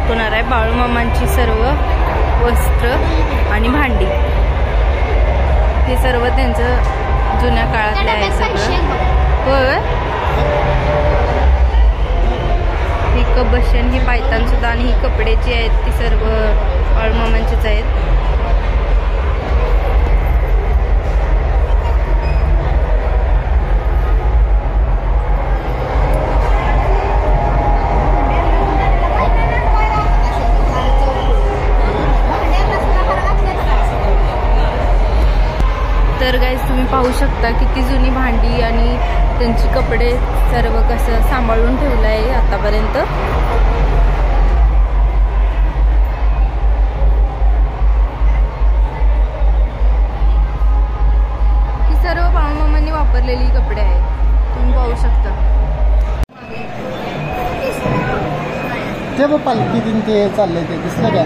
दाखवणार आहे बाळूमामांची सर्व वस्त्र आणि भांडी। हे सर्व त्यांचं जुन्या काळातले आहे सगळं। होय, ही कबशन, ही पायतान सुद्धा आणि ही कपडे जी आहेत ती सर्व बाळूमामांचीच आहेत। तर गाईज तुम्ही पाहू शकता किती जुनी भांडी आणि त्यांची कपडे सर्व कसं सांभाळून ठेवलं आहे आतापर्यंत। ही सर्व बाळूमामांनी वापरलेली कपडे आहेत, तुम्ही पाहू शकता। ते पालखी दिन ते चाललंय ते दिसलं का?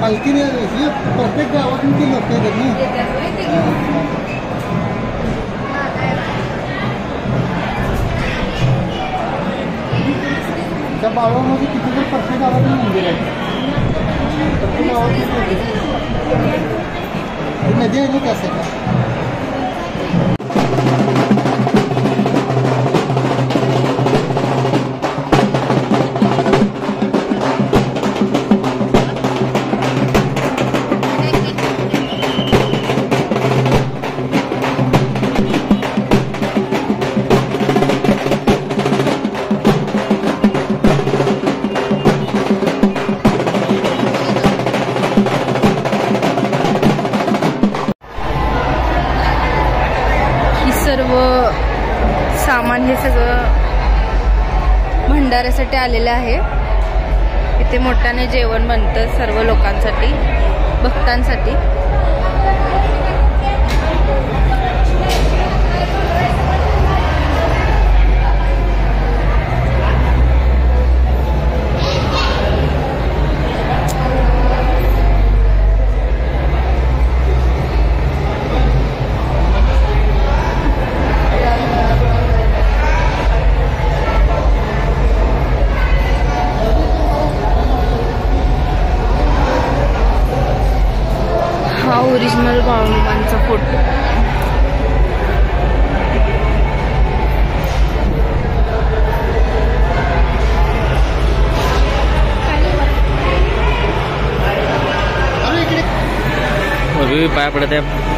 पालखीने ही प्रत्येक गावातून ती लोक येतात ना। त्या बाळूमामामध्ये किती तर प्रत्येक गावातून मंदिर आहे, प्रत्येक गावातून नदी आहे ना त्यासाठी। सर्व सामान हे सगळं भंडाऱ्यासाठी आलेलं आहे। इथे मोठ्याने जेवण बनतं सर्व लोकांसाठी, भक्तांसाठी। हा ओरिजिनल बाळूमामांचा फोटो। अभी पाया पड़ते हैं।